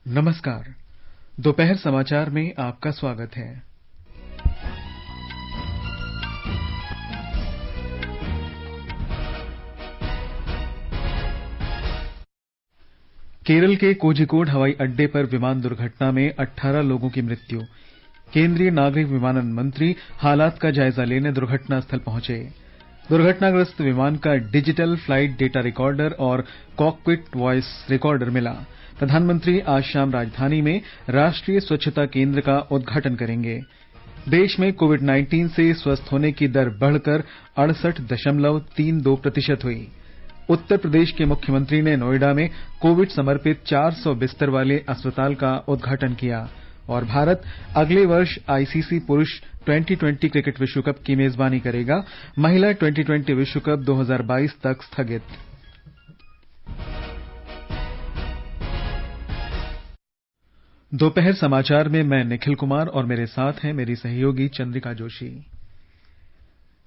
नमस्कार। दोपहर समाचार में आपका स्वागत है। केरल के कोझिकोड हवाई अड्डे पर विमान दुर्घटना में 18 लोगों की मृत्यु। केंद्रीय नागरिक विमानन मंत्री हालात का जायजा लेने दुर्घटना स्थल पहुंचे। दुर्घटनाग्रस्त विमान का डिजिटल फ्लाइट डेटा रिकॉर्डर और कॉकपिट वॉइस रिकॉर्डर मिला। प्रधानमंत्री आज शाम राजधानी में राष्ट्रीय स्वच्छता केंद्र का उद्घाटन करेंगे। देश में कोविड-19 से स्वस्थ होने की दर बढ़कर 68.32% हुई। उत्तर प्रदेश के मुख्यमंत्री ने नोएडा में कोविड समर्पित 400 बिस्तर वाले अस्पताल का उद्घाटन किया। और भारत अगले वर्ष आईसीसी पुरुष T20 क्रिकेट विश्व कप की मेजबानी करेगा। महिला T20 विश्व कप 2022 तक स्थगित। दोपहर समाचार में मैं निखिल कुमार और मेरे साथ हैं मेरी सहयोगी चंद्रिका जोशी।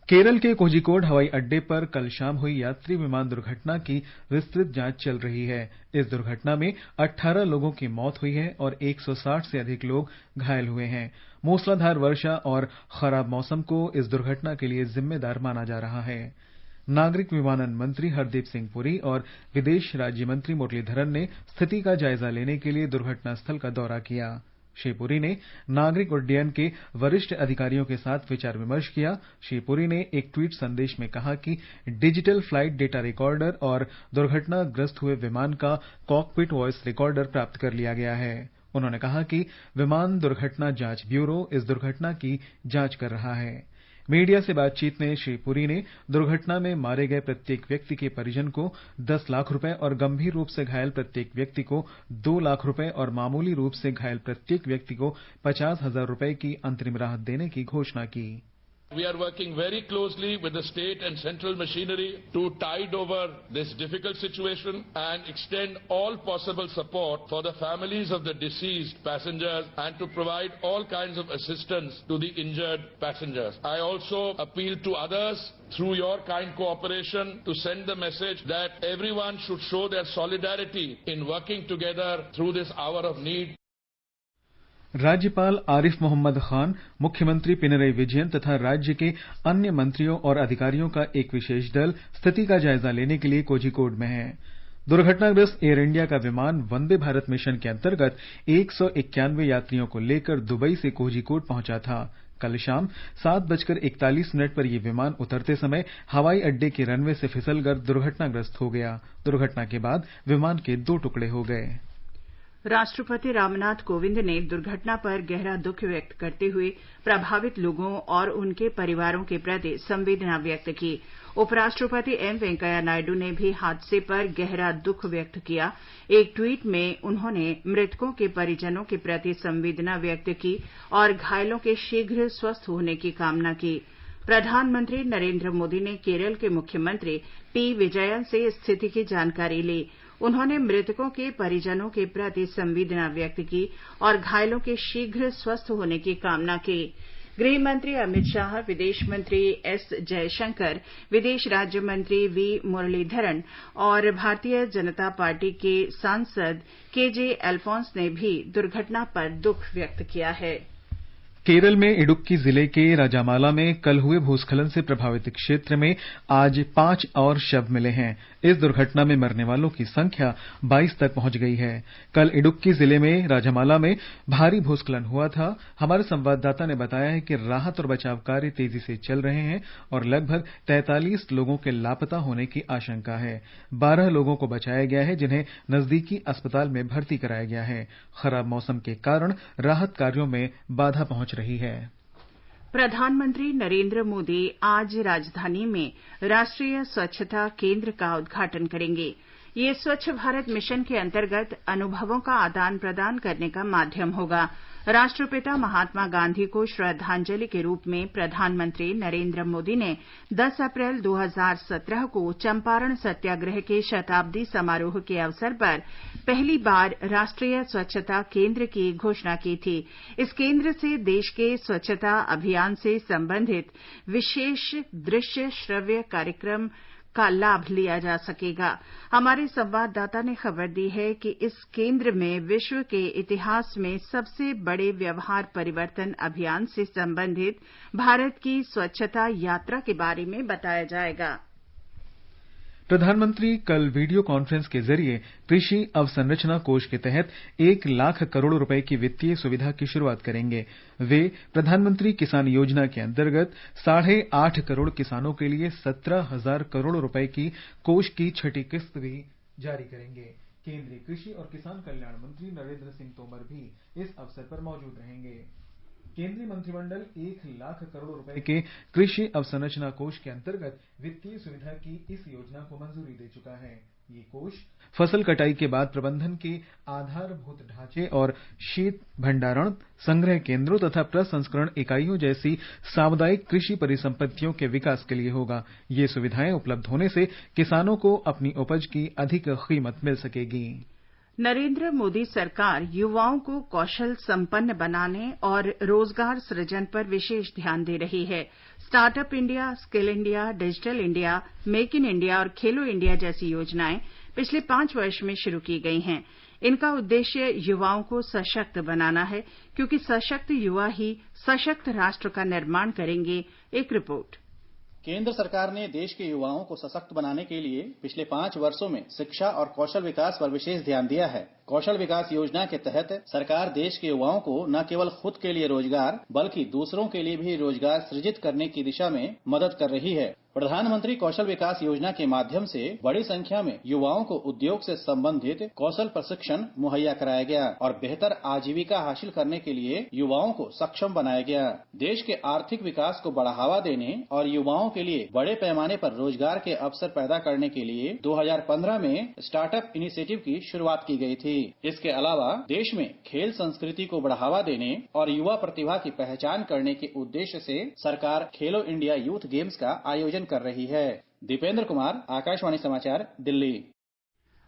केरल के कोझिकोड हवाई अड्डे पर कल शाम हुई यात्री विमान दुर्घटना की विस्तृत जांच चल रही है। इस दुर्घटना में 18 लोगों की मौत हुई है और 160 से अधिक लोग घायल हुए हैं। मूसलाधार वर्षा और खराब मौसम को इस दुर्घटना के लिए जिम्मेदार माना जा रहा है। नागरिक विमानन मंत्री हरदीप सिंह पुरी और विदेश राज्य मंत्री मुरलीधरन ने स्थिति का जायजा लेने के लिए दुर्घटनास्थल का दौरा किया। श्री पुरी ने नागरिक उड्डयन के वरिष्ठ अधिकारियों के साथ विचार विमर्श किया। श्री पुरी ने एक ट्वीट संदेश में कहा कि डिजिटल फ्लाइट डेटा रिकॉर्डर और दुर्घटनाग्रस्त हुए विमान का कॉकपिट वॉइस रिकॉर्डर प्राप्त कर लिया गया है। उन्होंने कहा कि विमान दुर्घटना जांच ब्यूरो इस दुर्घटना की जांच कर रहा है। मीडिया से बातचीत में श्री पुरी ने दुर्घटना में मारे गए प्रत्येक व्यक्ति के परिजन को 10 लाख रुपए और गंभीर रूप से घायल प्रत्येक व्यक्ति को 2 लाख रुपए और मामूली रूप से घायल प्रत्येक व्यक्ति को 50,000 रुपए की अंतरिम राहत देने की घोषणा की। We are working very closely with the state and central machinery to tide over this difficult situation and extend all possible support for the families of the deceased passengers and to provide all kinds of assistance to the injured passengers. I also appeal to others through your kind cooperation to send the message that everyone should show their solidarity in working together through this hour of need. राज्यपाल आरिफ मोहम्मद खान, मुख्यमंत्री पिनरई विजयन तथा राज्य के अन्य मंत्रियों और अधिकारियों का एक विशेष दल स्थिति का जायजा लेने के लिए कोझिकोड में है। दुर्घटनाग्रस्त एयर इंडिया का विमान वंदे भारत मिशन के अंतर्गत 191 यात्रियों को लेकर दुबई से कोझिकोड पहुंचा था। कल शाम 7:41 पर यह विमान उतरते समय हवाई अड्डे के रनवे से फिसलकर दुर्घटनाग्रस्त हो गया। दुर्घटना के बाद विमान के 2 टुकड़े हो गए। राष्ट्रपति रामनाथ कोविंद ने दुर्घटना पर गहरा दुख व्यक्त करते हुए प्रभावित लोगों और उनके परिवारों के प्रति संवेदना व्यक्त की। उपराष्ट्रपति एम वेंकैया नायडू ने भी हादसे पर गहरा दुख व्यक्त किया। एक ट्वीट में उन्होंने मृतकों के परिजनों के प्रति संवेदना व्यक्त की और घायलों के शीघ्र स्वस्थ होने की कामना की। प्रधानमंत्री नरेंद्र मोदी ने केरल के मुख्यमंत्री पी विजयन से स्थिति की जानकारी ली। उन्होंने मृतकों के परिजनों के प्रति संवेदना व्यक्त की और घायलों के शीघ्र स्वस्थ होने की कामना की। गृह मंत्री अमित शाह, विदेश मंत्री एस जयशंकर, विदेश राज्य मंत्री वी मुरलीधरन और भारतीय जनता पार्टी के सांसद केजे अल्फोंस ने भी दुर्घटना पर दुख व्यक्त किया है। केरल में इडुक्की जिले के राजामाला में कल हुए भूस्खलन से प्रभावित क्षेत्र में आज 5 और शव मिले हैं। इस दुर्घटना में मरने वालों की संख्या 22 तक पहुंच गई है। कल इडुक्की जिले में राजामाला में भारी भूस्खलन हुआ था। हमारे संवाददाता ने बताया है कि राहत और बचाव कार्य तेजी से चल रहे हैं और लगभग 43 लोगों के लापता होने की आशंका है। 12 लोगों को बचाया गया है जिन्हें नजदीकी अस्पताल में भर्ती कराया गया है। खराब मौसम के कारण राहत कार्यों में बाधा पहुंच रही है। प्रधानमंत्री नरेंद्र मोदी आज राजधानी में राष्ट्रीय स्वच्छता केंद्र का उद्घाटन करेंगे। ये स्वच्छ भारत मिशन के अंतर्गत अनुभवों का आदान प्रदान करने का माध्यम होगा। राष्ट्रपिता महात्मा गांधी को श्रद्धांजलि के रूप में प्रधानमंत्री नरेंद्र मोदी ने 10 अप्रैल 2017 को चंपारण सत्याग्रह के शताब्दी समारोह के अवसर पर पहली बार राष्ट्रीय स्वच्छता केंद्र की घोषणा की थी। इस केंद्र से देश के स्वच्छता अभियान से संबंधित विशेष दृश्य श्रव्य कार्यक्रम का लाभ लिया जा सकेगा। हमारे संवाददाता ने खबर दी है कि इस केंद्र में विश्व के इतिहास में सबसे बड़े व्यवहार परिवर्तन अभियान से संबंधित भारत की स्वच्छता यात्रा के बारे में बताया जाएगा। प्रधानमंत्री कल वीडियो कॉन्फ्रेंस के जरिए कृषि अवसंरचना कोष के तहत 1 लाख करोड़ रुपए की वित्तीय सुविधा की शुरुआत करेंगे। वे प्रधानमंत्री किसान योजना के अंतर्गत 8.5 करोड़ किसानों के लिए 17,000 करोड़ रुपए की कोष की छठी किस्त भी जारी करेंगे। केंद्रीय कृषि और किसान कल्याण मंत्री नरेंद्र सिंह तोमर भी इस अवसर पर मौजूद रहेंगे। केंद्रीय मंत्रिमंडल 1 लाख करोड़ रुपए के कृषि अवसंरचना कोष के अंतर्गत वित्तीय सुविधा की इस योजना को मंजूरी दे चुका है। ये कोष फसल कटाई के बाद प्रबंधन के आधारभूत ढांचे और शीत भंडारण, संग्रह केंद्रों तथा प्रसंस्करण इकाइयों जैसी सामुदायिक कृषि परिसंपत्तियों के विकास के लिए होगा। ये सुविधाएं उपलब्ध होने से किसानों को अपनी उपज की अधिक कीमत मिल सकेगी। नरेंद्र मोदी सरकार युवाओं को कौशल संपन्न बनाने और रोजगार सृजन पर विशेष ध्यान दे रही है। Startup India, skill India, digital India, make in India और खेलो इंडिया जैसी योजनाएं पिछले 5 वर्ष में शुरू की गई हैं। इनका उद्देश्य युवाओं को सशक्त बनाना है, क्योंकि सशक्त युवा ही सशक्त राष्ट्र का निर्माण करेंगे। एक रिपोर्ट। केंद्र सरकार ने देश के युवाओं को सशक्त बनाने के लिए पिछले 5 वर्षों में शिक्षा और कौशल विकास पर विशेष ध्यान दिया है। कौशल विकास योजना के तहत सरकार देश के युवाओं को न केवल खुद के लिए रोजगार बल्कि दूसरों के लिए भी रोजगार सृजित करने की दिशा में मदद कर रही है। प्रधानमंत्री कौशल विकास योजना के माध्यम से बड़ी संख्या में युवाओं को उद्योग से संबंधित कौशल प्रशिक्षण मुहैया कराया गया और बेहतर आजीविका हासिल करने के लिए युवाओं को सक्षम बनाया गया। देश के आर्थिक विकास को बढ़ावा देने और युवाओं के लिए बड़े पैमाने पर रोजगार के अवसर पैदा करने के लिए 2015 में स्टार्टअप इनिशिएटिव की शुरुआत की गई थी। इसके अलावा देश में खेल संस्कृति को बढ़ावा देने और युवा प्रतिभा की पहचान करने के उद्देश्य से सरकार खेलो इंडिया यूथ गेम्स का आयोजन कर रही है। दीपेंद्र कुमार, आकाशवाणी समाचार, दिल्ली।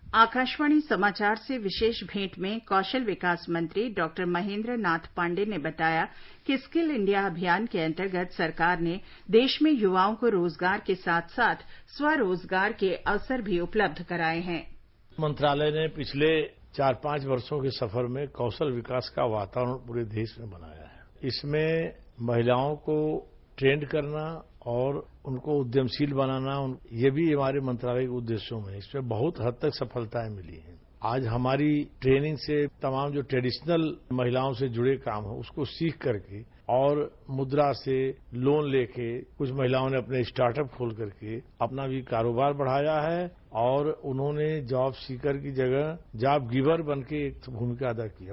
आकाशवाणी समाचार से विशेष भेंट में कौशल विकास मंत्री डॉक्टर महेंद्र नाथ पांडे ने बताया कि स्किल इंडिया अभियान के अंतर्गत सरकार ने देश में युवाओं को रोजगार के साथ साथ स्वरोजगार के अवसर भी उपलब्ध कराए हैं। मंत्रालय ने पिछले 4-5 वर्षों के सफर में कौशल विकास का वातावरण पूरे देश में बनाया है। इसमें महिलाओं को ट्रेंड करना और उनको उद्यमशील बनाना, ये भी हमारे मंत्रालय के उद्देश्यों में इसमें बहुत हद तक सफलताएं मिली हैं। आज हमारी ट्रेनिंग से तमाम जो ट्रेडिशनल महिलाओं से जुड़े काम है उसको सीख करके और मुद्रा से लोन लेके कुछ महिलाओं ने अपने स्टार्टअप खोल करके अपना भी कारोबार बढ़ाया है और उन्होंने जॉब सीकर की जगह जॉब गिवर बन के एक भूमिका अदा की।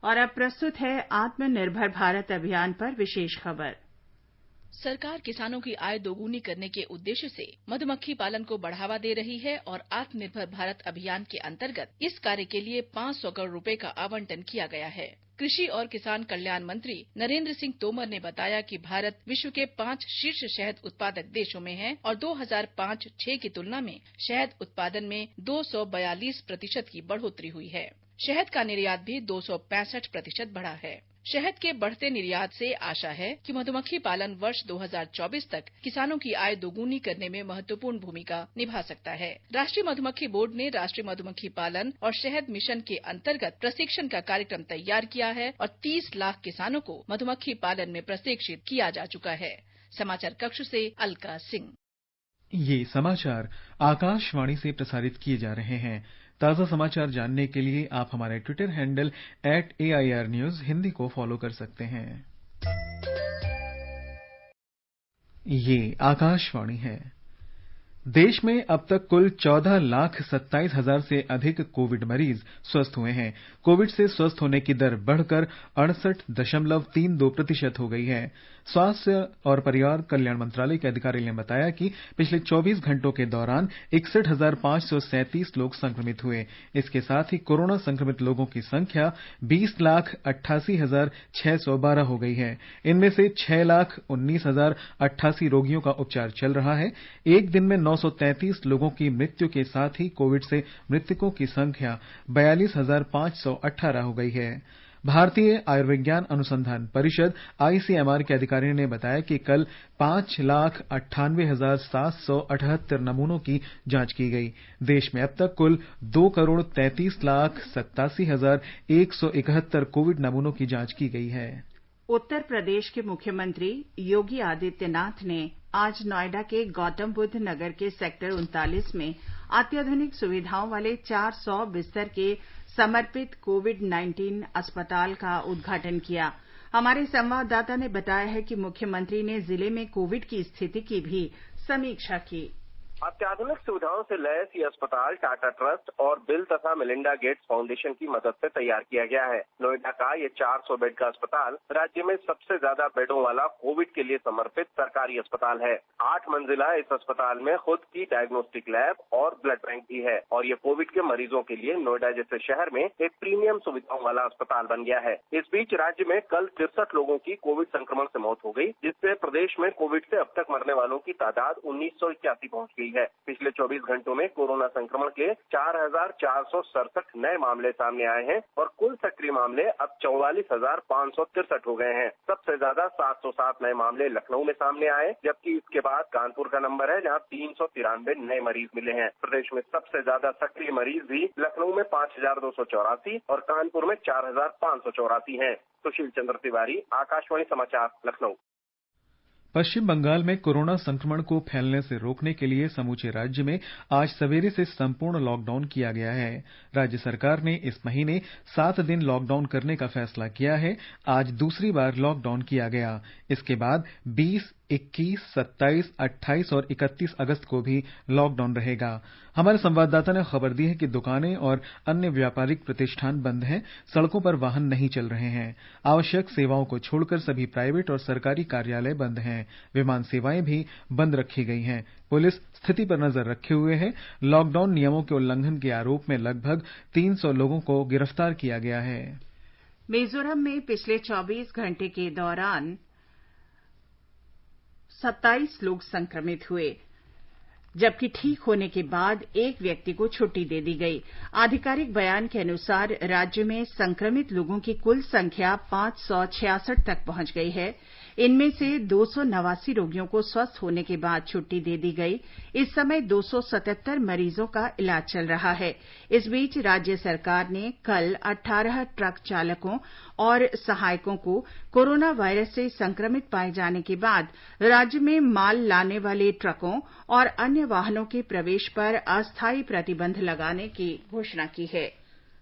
और अब प्रस्तुत है आत्मनिर्भर भारत अभियान पर विशेष खबर। सरकार किसानों की आय दोगुनी करने के उद्देश्य से मधुमक्खी पालन को बढ़ावा दे रही है और आत्मनिर्भर भारत अभियान के अंतर्गत इस कार्य के लिए 500 करोड़ रुपए का आवंटन किया गया है। कृषि और किसान कल्याण मंत्री नरेंद्र सिंह तोमर ने बताया कि भारत विश्व के 5 शीर्ष शहद उत्पादक देशों में है और 2005-06 की तुलना में शहद उत्पादन में 242% की बढ़ोतरी हुई है। शहद का निर्यात भी 265% बढ़ा है। शहद के बढ़ते निर्यात से आशा है कि मधुमक्खी पालन वर्ष 2024 तक किसानों की आय दोगुनी करने में महत्वपूर्ण भूमिका निभा सकता है। राष्ट्रीय मधुमक्खी बोर्ड ने राष्ट्रीय मधुमक्खी पालन और शहद मिशन के अंतर्गत प्रशिक्षण का कार्यक्रम तैयार किया है और 30 लाख किसानों को मधुमक्खी पालन में प्रशिक्षित किया जा चुका है। समाचार कक्ष से अलका सिंह। ये समाचार आकाशवाणी से प्रसारित किए जा रहे हैं। ताज़ा समाचार जानने के लिए आप हमारे Twitter handle @AIR News Hindi को फॉलो कर सकते हैं। ये आकाशवाणी है। देश में अब तक कुल 14,27,000 से अधिक कोविड मरीज स्वस्थ हुए हैं। कोविड से स्वस्थ होने की दर बढ़कर 68.32% हो गई है। स्वास्थ्य और परिवार कल्याण मंत्रालय के अधिकारी ने बताया कि पिछले 24 घंटों के दौरान 61,537 लोग संक्रमित हुए। इसके साथ ही कोरोना संक्रमित लोगों की संख्या 20,88,612 हो गई है। इनमें से 6,19,088 रोगियों का उपचार चल रहा है। एक दिन में 933 लोगों की मृत्यु के साथ ही कोविड से मृतकों की संख्या 42,518 हो गई है। भारतीय आयुर्विज्ञान अनुसंधान परिषद ICMR के अधिकारी ने बताया कि कल 5,98,778 नमूनों की जांच की गई। देश में अब तक कुल 2,33,87,171 कोविड नमूनों की जांच की गई है। उत्तर प्रदेश के मुख्यमंत्री योगी आदित्यनाथ ने आज नोएडा के गौतम बुद्ध नगर के सेक्टर 39 में अत्याधुनिक सुविधाओं वाले 400 बिस्तर के समर्पित कोविड-19 अस्पताल का उद्घाटन किया। हमारे संवाददाता ने बताया है कि मुख्यमंत्री ने जिले में कोविड की स्थिति की भी समीक्षा की। अत्याधुनिक सुविधाओं से लैस ये अस्पताल टाटा ट्रस्ट और बिल तथा मेलिंडा गेट्स फाउंडेशन की मदद से तैयार किया गया है। नोएडा का ये 400 बेड का अस्पताल राज्य में सबसे ज्यादा बेडों वाला कोविड के लिए समर्पित सरकारी अस्पताल है। 8 मंजिला इस अस्पताल में खुद की डायग्नोस्टिक लैब और ब्लड बैंक भी है और ये कोविड के मरीजों के लिए नोएडा जैसे शहर में एक प्रीमियम सुविधाओं वाला अस्पताल बन गया है। इस बीच राज्य में कल 63 लोगों की कोविड संक्रमण से मौत हो गई, जिससे प्रदेश में कोविड से अब तक मरने वालों की तादाद 1981 पहुंच गई है। पिछले 24 घंटों में कोरोना संक्रमण के 4,467 नए मामले सामने आए हैं और कुल सक्रिय मामले अब 44,563 हो गए हैं। सबसे ज्यादा 707 नए मामले लखनऊ में सामने आए, जबकि इसके बाद कानपुर का नंबर है जहां 393 नए मरीज मिले हैं। प्रदेश में सबसे ज्यादा सक्रिय मरीज भी लखनऊ में 5,284 और कानपुर में 4,584 हैं। सुशील चंद्र तिवारी, आकाशवाणी समाचार, लखनऊ। पश्चिम बंगाल में कोरोना संक्रमण को फैलने से रोकने के लिए समूचे राज्य में आज सवेरे से संपूर्ण लॉकडाउन किया गया है। राज्य सरकार ने इस महीने 7 दिन लॉकडाउन करने का फैसला किया है। आज दूसरी बार लॉकडाउन किया गया। इसके बाद 20, 21, 27, 28 और 31 अगस्त को भी लॉकडाउन रहेगा। हमारे संवाददाता ने खबर दी है कि दुकानें और अन्य व्यापारिक प्रतिष्ठान बंद हैं, सड़कों पर वाहन नहीं चल रहे हैं। आवश्यक सेवाओं को छोड़कर सभी प्राइवेट और सरकारी कार्यालय बंद हैं। विमान सेवाएं भी बंद रखी गई हैं। पुलिस स्थिति पर नजर रखे हुए है। लॉकडाउन नियमों के उल्लंघन के आरोप में लगभग 300 लोगों को गिरफ्तार किया गया है। मिजोरम में पिछले 24 घंटे के दौरान 27 लोग संक्रमित हुए, जबकि ठीक होने के बाद एक व्यक्ति को छुट्टी दे दी गई। आधिकारिक बयान के अनुसार राज्य में संक्रमित लोगों की कुल संख्या 566 तक पहुंच गई है। इनमें से 289 रोगियों को स्वस्थ होने के बाद छुट्टी दे दी गई। इस समय 277 मरीजों का इलाज चल रहा है। इस बीच राज्य सरकार ने कल 18 ट्रक चालकों और सहायकों को कोरोना वायरस से संक्रमित पाए जाने के बाद राज्य में माल लाने वाले ट्रकों और अन्य वाहनों के प्रवेश पर अस्थायी प्रतिबंध लगाने की घोषणा की है।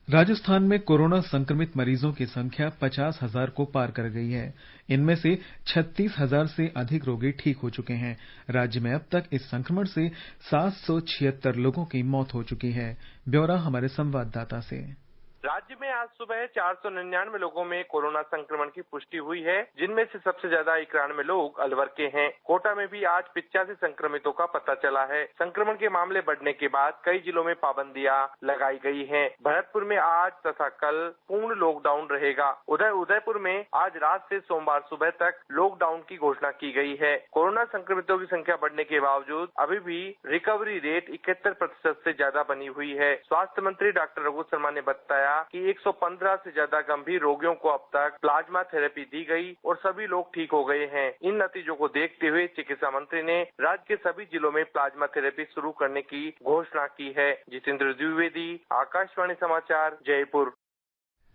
राजस्थान में कोरोना संक्रमित मरीजों की संख्या 50,000 को पार कर गई है। इनमें से 36,000 से अधिक रोगी ठीक हो चुके हैं। राज्य में अब तक इस संक्रमण से 776 लोगों की मौत हो चुकी है। ब्यौरा हमारे संवाददाता से। राज्य में आज सुबह 499 लोगों में कोरोना संक्रमण की पुष्टि हुई है, जिनमें से सबसे ज्यादा 91 लोग अलवर के हैं। कोटा में भी आज 85 संक्रमितों का पता चला है। संक्रमण के मामले बढ़ने के बाद कई जिलों में पाबंदियां लगाई गई हैं। भरतपुर में आज तथा कल पूर्ण लॉकडाउन रहेगा। उदयपुर में आज रात से सोमवार सुबह तक लॉकडाउन की घोषणा की गई है। कोरोना संक्रमितों की संख्या बढ़ने के बावजूद अभी भी रिकवरी रेट 71% से ज्यादा बनी हुई है। स्वास्थ्य मंत्री डॉक्टर रघु शर्मा ने बताया कि 115 से ज्यादा गंभीर रोगियों को अब तक प्लाज्मा थेरेपी दी गई और सभी लोग ठीक हो गए हैं। इन नतीजों को देखते हुए चिकित्सा मंत्री ने राज्य के सभी जिलों में प्लाज्मा थेरेपी शुरू करने की घोषणा की है। जितेंद्र द्विवेदी, आकाशवाणी समाचार, जयपुर।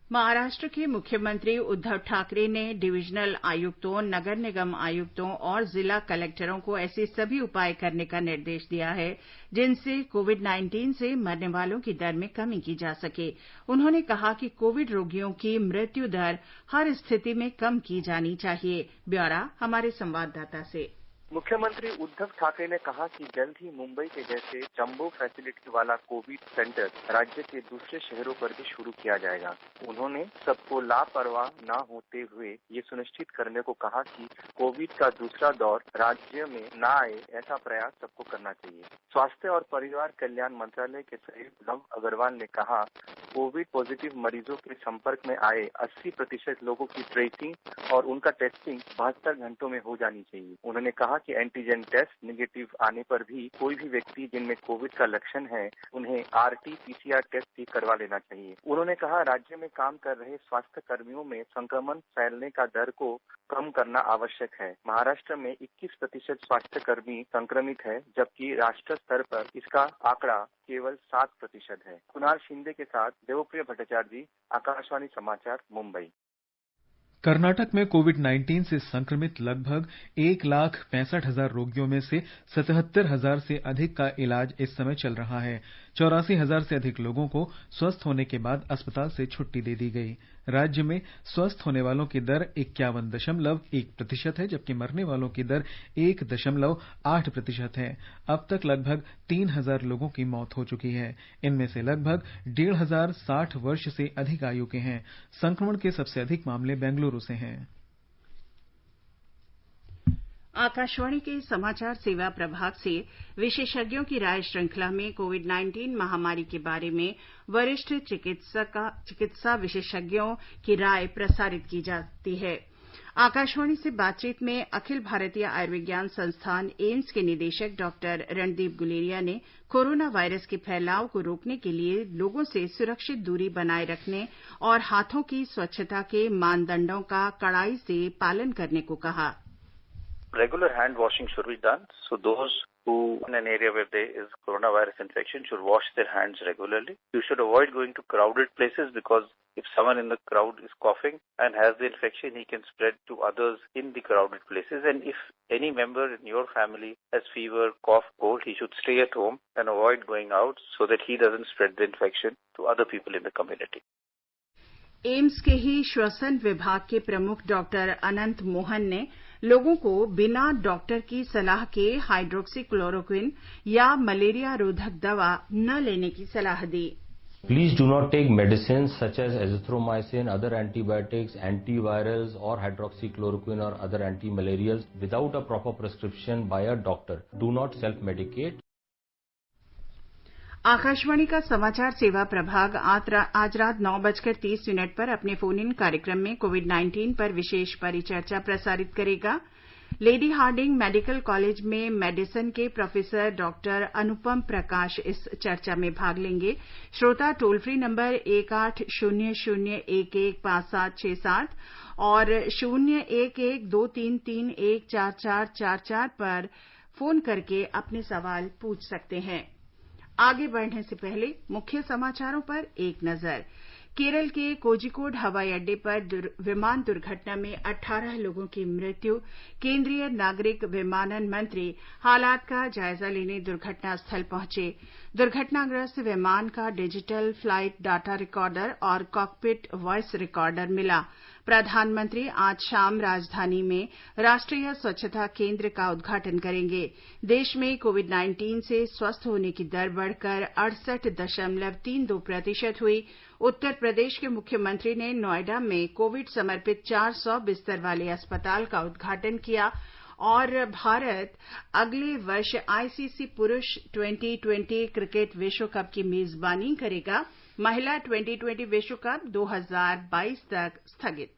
महाराष्ट्र के मुख्यमंत्री उद्धव ठाकरे ने डिविजनल आयुक्तों, नगर निगम आयुक्तों और जिला कलेक्टरों को ऐसे सभी उपाय करने का निर्देश दिया है जिनसे कोविड-19 से मरने वालों की दर में कमी की जा सके। उन्होंने कहा कि कोविड रोगियों की मृत्यु दर हर स्थिति में कम की जानी चाहिए। ब्यौरा हमारे संवाददाता से। मुख्यमंत्री उद्धव ठाकरे ने कहा कि जल्द ही मुंबई के जैसे जंबो फैसिलिटी वाला कोविड सेंटर राज्य के दूसरे शहरों पर भी शुरू किया जाएगा। उन्होंने सबको लापरवाह न होते हुए ये सुनिश्चित करने को कहा कि कोविड का दूसरा दौर राज्य में न आए, ऐसा प्रयास सबको करना चाहिए। स्वास्थ्य और परिवार कल्याण मंत्रालय के सचिव लव अग्रवाल ने कहा कोविड पॉजिटिव मरीजों के संपर्क में आए 80% लोगों की ट्रेसिंग और उनका टेस्टिंग 72 घंटों में हो जानी चाहिए। उन्होंने कहा कि एंटीजन टेस्ट नेगेटिव आने पर भी कोई भी व्यक्ति जिनमें कोविड का लक्षण है उन्हें RT-PCR टेस्ट भी करवा लेना चाहिए। उन्होंने कहा राज्य में काम कर रहे स्वास्थ्य कर्मियों में संक्रमण फैलने का दर को कम करना आवश्यक है। महाराष्ट्र में 21% स्वास्थ्य कर्मी संक्रमित है, जबकि राष्ट्र स्तर पर इसका आंकड़ा केवल 7% है। कुणाल शिंदे के साथ देवप्रिय भट्टाचार्य जी, आकाशवाणी समाचार, मुंबई। कर्नाटक में कोविड-19 से संक्रमित लगभग 1,65,000 रोगियों में से 77,000 से अधिक का इलाज इस समय चल रहा है। 84,000 से अधिक लोगों को स्वस्थ होने के बाद अस्पताल से छुट्टी दे दी गई। राज्य में स्वस्थ होने वालों की दर 51.1% है, जबकि मरने वालों की दर 1.8% है। अब तक लगभग 3,000 लोगों की मौत हो चुकी है। इनमें से लगभग 1,500 60 वर्ष से अधिक आयु के हैं। संक्रमण के सबसे अधिक मामले बेंगलुरु से हैं। आकाशवाणी के समाचार सेवा प्रभाग से विशेषज्ञों की राय श्रृंखला में कोविड-19 महामारी के बारे में वरिष्ठ चिकित्सा विशेषज्ञों की राय प्रसारित की जाती है। आकाशवाणी से बातचीत में अखिल भारतीय आयुर्विज्ञान संस्थान एम्स के निदेशक डॉक्टर रणदीप गुलेरिया ने कोरोना वायरस के फैलाव को रोकने के लिए लोगों से सुरक्षित दूरी बनाए रखने और हाथों की स्वच्छता के मानदंडों का कड़ाई से पालन करने को कहा। Regular hand washing should be done. So those who in an area where there is coronavirus infection should wash their hands regularly. You should avoid going to crowded places because if someone in the crowd is coughing and has the infection, he can spread to others in the crowded places. And if any member in your family has fever, cough, cold, he should stay at home and avoid going out so that he doesn't spread the infection to other people in the community. AIIMS के ही श्वसन विभाग के प्रमुख doctor Anant Mohan ने लोगों को बिना doctor की सलाह के हाइड्रोक्सीक्लोरोक्विन या मलेरिया रोधक दवा न लेने की सलाह दी। Please do not take medicines such as azithromycin, other antibiotics, antivirals or hydroxychloroquine or other antimalarials without a proper prescription by a doctor. Do not self-medicate. Akashvani का समाचार सेवा प्रभाग आज रात 9:30 पर अपने फोन इन कार्यक्रम में कोविड-19 पर विशेष परिचर्चा प्रसारित करेगा। लेडी हार्डिंग मेडिकल कॉलेज में मेडिसिन के प्रोफेसर डॉक्टर अनुपम प्रकाश इस चर्चा में भाग लेंगे। श्रोता टोल फ्री नंबर 1800115767 और 0112331444 पर फोन करके अपने सवाल पूछ सकते हैं। आगे बढ़ने से पहले मुख्य समाचारों पर एक नजर। केरल के कोझिकोड हवाई अड्डे पर विमान दुर्घटना में 18 लोगों की मृत्यु। केंद्रीय नागरिक विमानन मंत्री हालात का जायजा लेने दुर्घटना स्थल पहुंचे। दुर्घटनाग्रस्त विमान का डिजिटल फ्लाइट डाटा रिकॉर्डर और कॉकपिट वॉइस रिकॉर्डर मिला। प्रधानमंत्री आज शाम राजधानी में राष्ट्रीय स्वच्छता केंद्र का उद्घाटन करेंगे। देश में कोविड-19 से स्वस्थ होने की दर बढ़कर 68.32% हुई। उत्तर प्रदेश के मुख्यमंत्री ने नोएडा में कोविड समर्पित 400 बिस्तर वाले अस्पताल का उद्घाटन किया और भारत अगले वर्ष आईसीसी पुरुष T20 क्रिकेट विश्व कप की मेजबानी करेगा। महिला T20 विश्व कप 2022 तक स्थगित।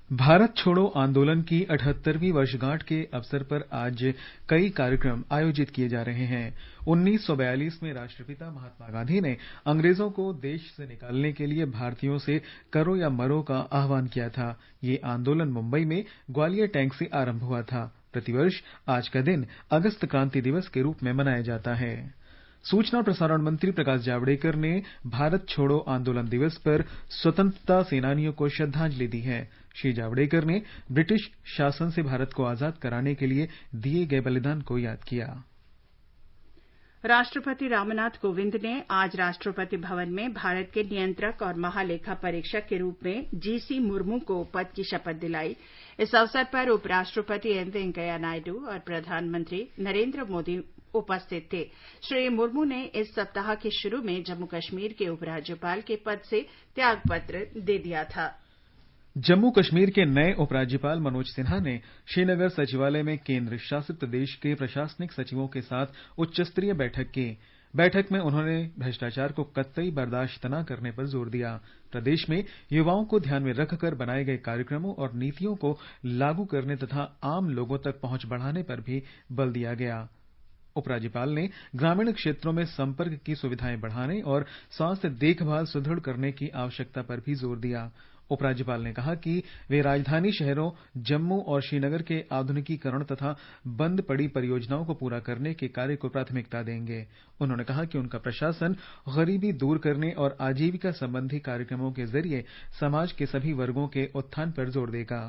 भारत छोड़ो आंदोलन की 78वीं वर्षगांठ के अवसर पर आज कई कार्यक्रम आयोजित किए जा रहे हैं। 1942 में राष्ट्रपिता महात्मा गांधी ने अंग्रेजों को देश से निकालने के लिए भारतीयों से करो या मरो का आह्वान किया था। ये आंदोलन मुंबई में ग्वालियर टैंक से आरंभ हुआ था। प्रतिवर्ष आज का दिन अगस्त क्रांति दिवस के रूप में मनाया जाता है। सूचना और प्रसारण मंत्री प्रकाश जावड़ेकर ने भारत छोड़ो आंदोलन दिवस पर स्वतंत्रता सेनानियों को श्रद्धांजलि दी है। श्री जावड़ेकर ने ब्रिटिश शासन से भारत को आजाद कराने के लिए दिए गए बलिदान को याद किया। राष्ट्रपति रामनाथ कोविंद ने आज राष्ट्रपति भवन में भारत के नियंत्रक और महालेखा परीक्षक के रूप में जीसी मुर्मू को पद की शपथ दिलाई। इस अवसर पर उपराष्ट्रपति एम वेंकैया नायडू और प्रधानमंत्री नरेंद्र मोदी उपस्थित थे। श्री मुर्मू ने इस सप्ताह के शुरू में जम्मू कश्मीर के उपराज्यपाल के पद से त्यागपत्र दे दिया था। जम्मू कश्मीर के नए उपराज्यपाल मनोज सिन्हा ने श्रीनगर सचिवालय में केंद्र शासित प्रदेश के प्रशासनिक सचिवों के साथ उच्चस्तरीय बैठक की। बैठक में उन्होंने भ्रष्टाचार को कतई बर्दाश्त न करने पर जोर दिया। प्रदेश में युवाओं को ध्यान में रखकर बनाए गए कार्यक्रमों और नीतियों को लागू करने तथा आम लोगों तक पहुंच बढ़ाने पर भी बल दिया गया। उपराज्यपाल ने ग्रामीण क्षेत्रों में संपर्क की सुविधाएं बढ़ाने और स्वास्थ्य देखभाल सुदृढ़ करने की आवश्यकता पर भी जोर दिया। उपराज्यपाल ने कहा कि वे राजधानी शहरों जम्मू और श्रीनगर के आधुनिकीकरण तथा बंद पड़ी परियोजनाओं को पूरा करने के कार्य को प्राथमिकता देंगे। उन्होंने कहा कि उनका प्रशासन गरीबी दूर करने और आजीविका संबंधी कार्यक्रमों के जरिए समाज के सभी वर्गों के उत्थान पर जोर देगा।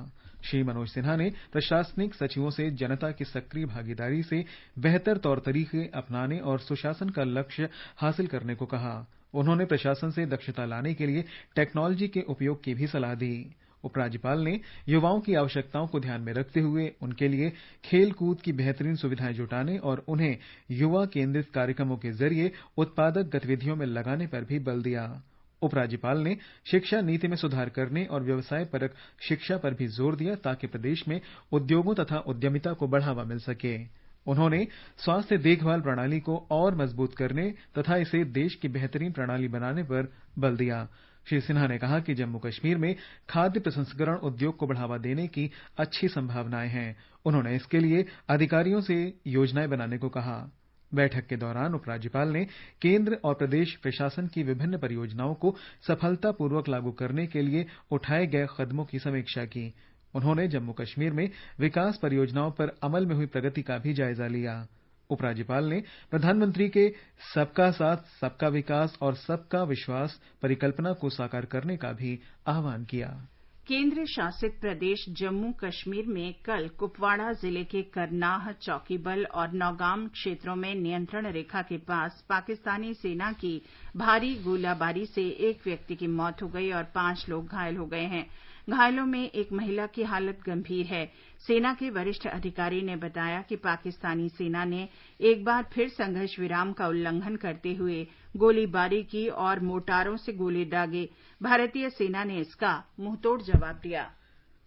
श्री मनोज सिन्हा ने प्रशासनिक सचिवों से जनता की सक्रिय भागीदारी से बेहतर तौर तरीके अपनाने और सुशासन का लक्ष्य हासिल करने को कहा। उन्होंने प्रशासन से दक्षता लाने के लिए टेक्नोलॉजी के उपयोग की भी सलाह दी। उपराज्यपाल ने युवाओं की आवश्यकताओं को ध्यान में रखते हुए उनके लिए खेल कूद की बेहतरीन सुविधाएं जुटाने और उन्हें युवा केंद्रित कार्यक्रमों के जरिए उत्पादक गतिविधियों में लगाने पर भी बल दिया। उपराज्यपाल ने शिक्षा नीति में सुधार करने और व्यवसाय परक शिक्षा पर भी जोर दिया ताकि प्रदेश में उद्योगों तथा उद्यमिता को बढ़ावा मिल सके। उन्होंने स्वास्थ्य देखभाल प्रणाली को और मजबूत करने तथा इसे देश की बेहतरीन प्रणाली बनाने पर बल दिया। श्री सिन्हा ने कहा कि जम्मू कश्मीर में खाद्य प्रसंस्करण उद्योग को बढ़ावा देने की अच्छी संभावनाएं हैं। उन्होंने इसके लिए अधिकारियों से योजनाएं बनाने को कहा। बैठक के दौरान उपराज्यपाल ने केंद्र और प्रदेश प्रशासन की विभिन्न परियोजनाओं को सफलतापूर्वक लागू करने के लिए उठाए गए कदमों की समीक्षा की। उन्होंने जम्मू कश्मीर में विकास परियोजनाओं पर अमल में हुई प्रगति का भी जायजा लिया। उपराज्यपाल ने प्रधानमंत्री के सबका साथ सबका विकास और सबका विश्वास परिकल्पना को साकार करने का भी आह्वान किया। केंद्र शासित प्रदेश जम्मू कश्मीर में कल कुपवाड़ा जिले के करनाह, चौकीबल और नौगाम क्षेत्रों में नियंत्रण रेखा के पास पाकिस्तानी सेना की भारी गोलाबारी से एक व्यक्ति की मौत हो गई और 5 लोग घायल हो गए हैं। घायलों में एक महिला की हालत गंभीर है। सेना के वरिष्ठ अधिकारी ने बताया कि पाकिस्तानी सेना ने एक बार फिर संघर्ष विराम का उल्लंघन करते हुए गोलीबारी की और मोर्टारों से गोले दागे। भारतीय सेना ने इसका मुंहतोड़ जवाब दिया।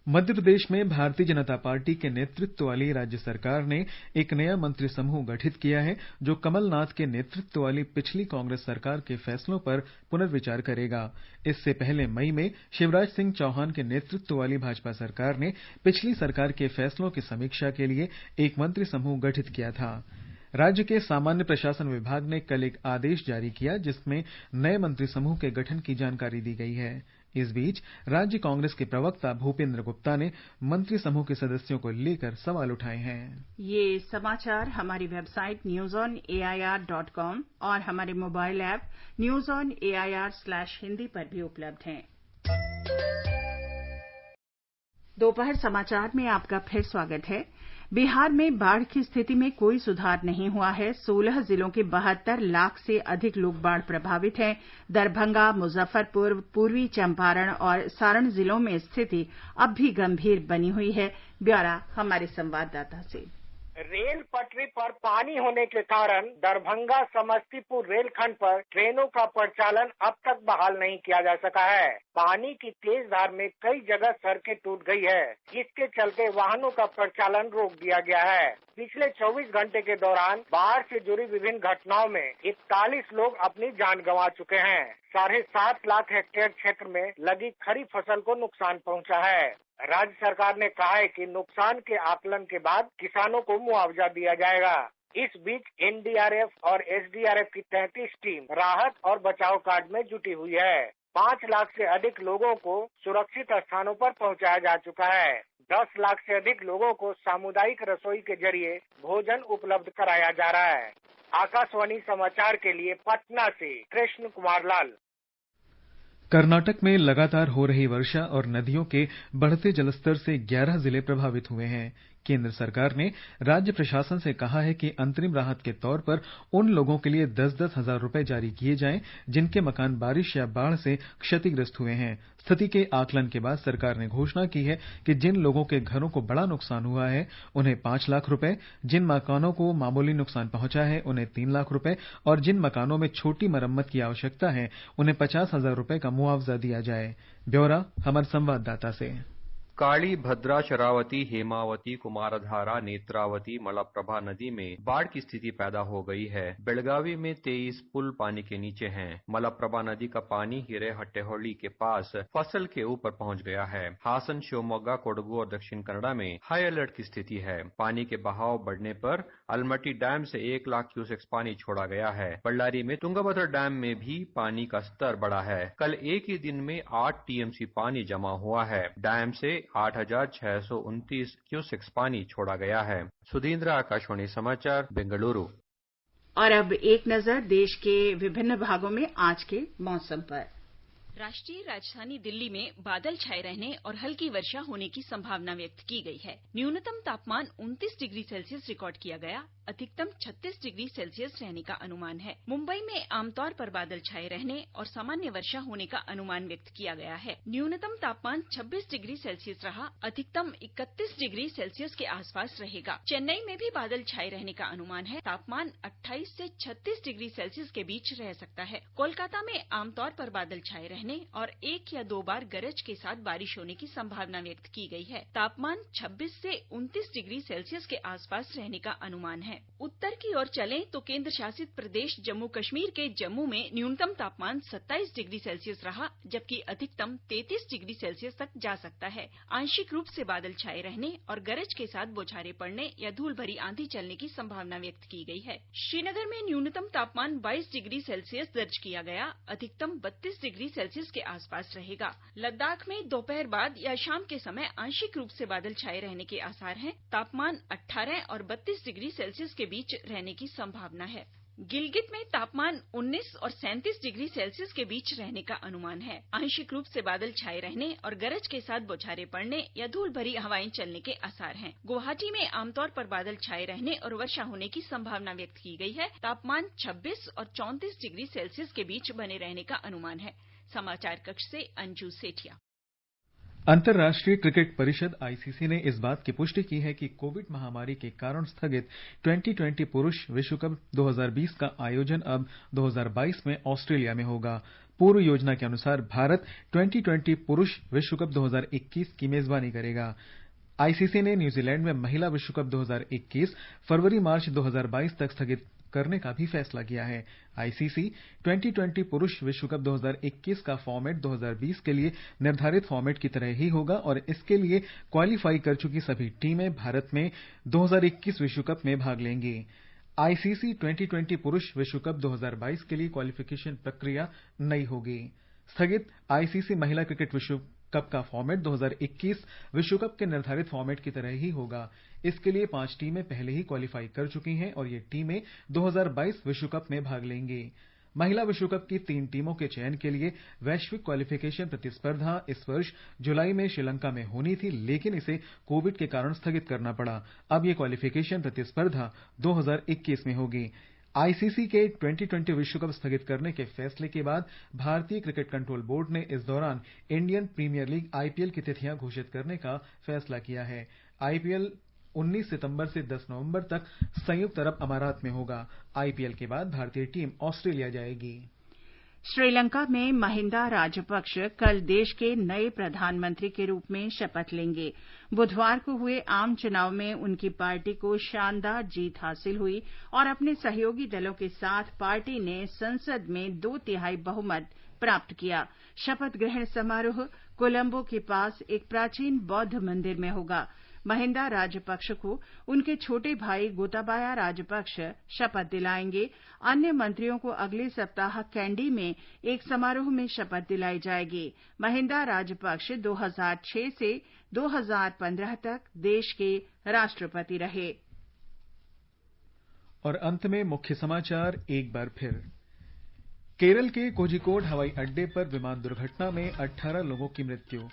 मध्य प्रदेश में भारतीय जनता पार्टी के नेतृत्व वाली राज्य सरकार ने एक नया मंत्री समूह गठित किया है जो कमलनाथ के नेतृत्व वाली पिछली कांग्रेस सरकार के फैसलों पर पुनर्विचार करेगा। इससे पहले मई में शिवराज सिंह चौहान के नेतृत्व वाली भाजपा सरकार ने पिछली सरकार के फैसलों की समीक्षा के लिए एक मंत्री समूह गठित किया था। राज्य के सामान्य प्रशासन विभाग ने कल एक आदेश जारी किया जिसमें नए मंत्री समूह के गठन की जानकारी दी गई है। इस बीच राज्य कांग्रेस के प्रवक्ता भूपेंद्र गुप्ता ने मंत्री समूह के सदस्यों को लेकर सवाल उठाए हैं। ये समाचार हमारी वेबसाइट newsonair.com और हमारे मोबाइल ऐप newsonair/hindi पर भी उपलब्ध हैं। दोपहर समाचार में आपका फिर स्वागत है। बिहार में बाढ़ की स्थिति में कोई सुधार नहीं हुआ है। 16 जिलों के 72 लाख से अधिक लोग बाढ़ प्रभावित हैं। दरभंगा, मुजफ्फरपुर, पूर्वी चंपारण और सारण जिलों में स्थिति अब भी गंभीर बनी हुई है। ब्यौरा हमारे संवाददाता से। रेल पटरी पर पानी होने के कारण दरभंगा समस्तीपुर रेलखंड पर ट्रेनों का परिचालन अब तक बहाल नहीं किया जा सका है। पानी की तेज धार में कई जगह सड़कें टूट गई है, जिसके चलते वाहनों का परिचालन रोक दिया गया है। पिछले 24 घंटे के दौरान बाढ़ से जुड़ी विभिन्न घटनाओं में 41 लोग अपनी जान गंवा चुके हैं। 7.5 लाख हेक्टेयर क्षेत्र में लगी खड़ी फसल को नुकसान पहुंचा है। राज्य सरकार ने कहा है कि नुकसान के आकलन के बाद किसानों को मुआवजा दिया जाएगा। इस बीच एनडीआरएफ और एसडीआरएफ की 33 टीम राहत और बचाव कार्य में जुटी हुई है। 5 लाख से अधिक लोगों को सुरक्षित स्थानों पर पहुंचाया जा चुका है। 10 लाख से अधिक लोगों को सामुदायिक रसोई के जरिए भोजन उपलब्ध कराया जा रहा है। आकाशवाणी समाचार के लिए पटना से कृष्ण कुमार लाल। कर्नाटक में लगातार हो रही वर्षा और नदियों के बढ़ते जलस्तर से 11 जिले प्रभावित हुए हैं। केंद्र सरकार ने राज्य प्रशासन से कहा है कि अंतरिम राहत के तौर पर उन लोगों के लिए 10-10 हजार रुपए जारी किए जाएं जिनके मकान बारिश या बाढ़ से क्षतिग्रस्त हुए हैं। स्थिति के आकलन के बाद सरकार ने घोषणा की है कि जिन लोगों के घरों को बड़ा नुकसान हुआ है उन्हें 5 लाख रुपए, जिन मकानों को मामूली नुकसान पहुंचा है उन्हें 3 लाख रुपए और जिन मकानों में छोटी मरम्मत की आवश्यकता है उन्हें 50,000 रुपए का मुआवजा दिया जाए। ब्यौरा हमारे संवाददाता से। काली, भद्रा, शरावती, हेमावती, कुमारधारा, नेत्रावती, मलप्रभा नदी में बाढ़ की स्थिति पैदा हो गई है। बेलगावी में 23 पुल पानी के नीचे हैं। मलप्रभा नदी का पानी हिरेहट्टेहोली के पास फसल के ऊपर पहुंच गया है। हासन, शिवमोगा, कोडगु और दक्षिण कन्नड़ा में हाई अलर्ट की स्थिति है। पानी के बहाव बढ़ने पर अलमट्टी डैम से 1 लाख क्यूसेक्स पानी छोड़ा गया है। बल्लारी में तुंगभद्रा डैम में भी पानी का स्तर बढ़ा है। कल एक ही दिन में 8 टीएमसी पानी जमा हुआ है। डैम से 8,629 क्यूसेक्स पानी छोड़ा गया है। सुधींद्र, आकाशवाणी समाचार, बेंगलुरु। और अब एक नजर देश के विभिन्न भागों में आज के मौसम पर। राष्ट्रीय राजधानी दिल्ली में बादल छाए रहने और हल्की वर्षा होने की संभावना व्यक्त की गई है। न्यूनतम तापमान 29 डिग्री सेल्सियस रिकॉर्ड किया गया। अधिकतम 36 डिग्री सेल्सियस रहने का अनुमान है। मुंबई में आमतौर पर बादल छाए रहने और सामान्य वर्षा होने का अनुमान व्यक्त किया गया है। न्यूनतम तापमान 26 डिग्री सेल्सियस रहा। अधिकतम 31 डिग्री सेल्सियस के आसपास रहेगा। चेन्नई में भी बादल छाए रहने का अनुमान है। तापमान 28 से 36 डिग्री सेल्सियस के बीच रह सकता है। कोलकाता में आमतौर पर बादल छाए रहने और 1 या 2 बार गरज के साथ बारिश होने की संभावना व्यक्त की गई है। तापमान 26 से 29 डिग्री सेल्सियस के आसपास रहने का अनुमान है। उत्तर की ओर चलें तो केंद्र शासित प्रदेश जम्मू कश्मीर के जम्मू में न्यूनतम तापमान 27 डिग्री सेल्सियस रहा, जबकि अधिकतम 33 डिग्री सेल्सियस तक जा सकता है। आंशिक रूप से बादल छाए रहने और गरज के साथ बौछारें पड़ने या धूल भरी आंधी चलने की संभावना व्यक्त की गई है। श्रीनगर में न्यूनतम तापमान 22 डिग्री सेल्सियस दर्ज किया गया। अधिकतम 32 डिग्री सेल्सियस के आसपास रहेगा। लद्दाख में दोपहर बाद या शाम के समय आंशिक रूप से बादल छाए रहने के आसार हैं। तापमान 18 और 32 डिग्री सेल्सियस के बीच रहने की संभावना है। गिलगित में तापमान 19 और 37 डिग्री सेल्सियस के बीच रहने का अनुमान है। आंशिक रूप से बादल छाए रहने और गरज के साथ बौछारें पड़ने या धूल भरी हवाएं चलने के आसार हैं। गुवाहाटी में आमतौर पर बादल छाए रहने और वर्षा होने की संभावना व्यक्त की गई है। तापमान 26 और 34 डिग्री सेल्सियस के बीच बने रहने का अनुमान है। समाचार कक्ष से अंजू सेठिया। अंतर्राष्ट्रीय क्रिकेट परिषद आईसीसी ने इस बात की पुष्टि की है कि कोविड महामारी के कारण स्थगित T20 पुरुष विश्व कप 2020 का आयोजन अब 2022 में ऑस्ट्रेलिया में होगा। पूर्व योजना के अनुसार भारत T20 पुरुष विश्व कप 2021 की मेजबानी करेगा। आईसीसी ने न्यूजीलैंड में महिला विश्व कप 2021 फरवरी-मार्च 2022 तक स्थगित करने का भी फैसला किया है। आईसीसी T20 पुरुष विश्व कप 2021 का फॉर्मेट 2020 के लिए निर्धारित फॉर्मेट की तरह ही होगा और इसके लिए क्वालीफाई कर चुकी सभी टीमें भारत में 2021 विश्व कप में भाग लेंगी। आईसीसी T20 पुरुष विश्व कप 2022 के लिए क्वालिफिकेशन प्रक्रिया नई होगी। स्थगित आईसीसी महिला क्रिकेट विश्व कप का फॉर्मेट 2021 विश्व कप के निर्धारित फॉर्मेट की तरह ही होगा। इसके लिए 5 टीमें पहले ही क्वालीफाई कर चुकी हैं और ये टीमें 2022 विश्व कप में भाग लेंगी। महिला विश्व कप की 3 टीमों के चयन के लिए वैश्विक क्वालिफिकेशन प्रतिस्पर्धा इस वर्ष जुलाई में श्रीलंका में होनी थी, लेकिन इसे कोविड के कारण स्थगित करना पड़ा। अब ये क्वालिफिकेशन प्रतिस्पर्धा 2021 में होगी। आईसीसी के T20 विश्व कप स्थगित करने के फैसले के बाद भारतीय क्रिकेट कंट्रोल बोर्ड ने इस दौरान इंडियन प्रीमियर लीग आईपीएल की तिथियां घोषित करने का फैसला किया है। आईपीएल 19 सितंबर से 10 नवंबर तक संयुक्त अरब अमारात में होगा। आईपीएल के बाद भारतीय टीम ऑस्ट्रेलिया जाएगी। श्रीलंका में महिंदा राजपक्ष कल देश के नए प्रधानमंत्री के रूप में शपथ लेंगे। बुधवार को हुए आम चुनाव में उनकी पार्टी को शानदार जीत हासिल हुई और अपने सहयोगी दलों के साथ पार्टी ने संसद में 2/3 बहुमत प्राप्त किया। शपथ ग्रहण समारोह कोलंबो के पास एक प्राचीन बौद्ध मंदिर में होगा। महिंदा राजपक्ष को उनके छोटे भाई गोताबाया राजपक्ष शपथ दिलाएंगे। अन्य मंत्रियों को अगले सप्ताह कैंडी में एक समारोह में शपथ दिलाई जाएगी। महिंदा राजपक्ष 2006 से 2015 तक देश के राष्ट्रपति रहे। और अंत में मुख्य समाचार एक बार फिर। केरल के कोझिकोड हवाई अड्डे पर विमान दुर्घटना में 18 लोगों की मृत्यु।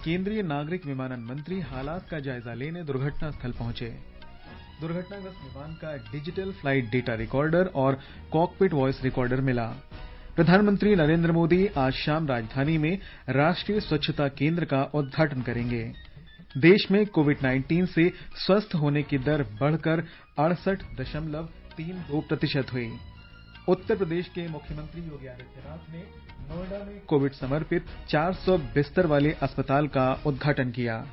केंद्रीय नागरिक विमानन मंत्री हालात का जायजा लेने दुर्घटना स्थल पहुंचे। दुर्घटनाग्रस्त विमान का डिजिटल फ्लाइट डेटा रिकॉर्डर और कॉकपिट वॉइस रिकॉर्डर मिला। प्रधानमंत्री नरेंद्र मोदी आज शाम राजधानी में राष्ट्रीय स्वच्छता केंद्र का उद्घाटन करेंगे। देश में कोविड-19 से स्वस्थ होने की दर बढ़कर 68.32% हुई। उत्तर प्रदेश के मुख्यमंत्री योगी आदित्यनाथ ने नोएडा में कोविड समर्पित 400 बिस्तर वाले अस्पताल का उद्घाटन किया।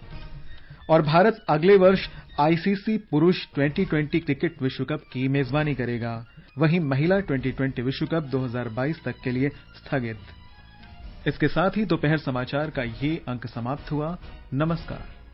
और भारत अगले वर्ष आईसीसी पुरुष T20 क्रिकेट विश्व कप की मेजबानी करेगा। वहीं महिला T20 विश्व कप 2022 तक के लिए स्थगित। इसके साथ ही दोपहर समाचार का ये अंक समाप्त हुआ। नमस्कार।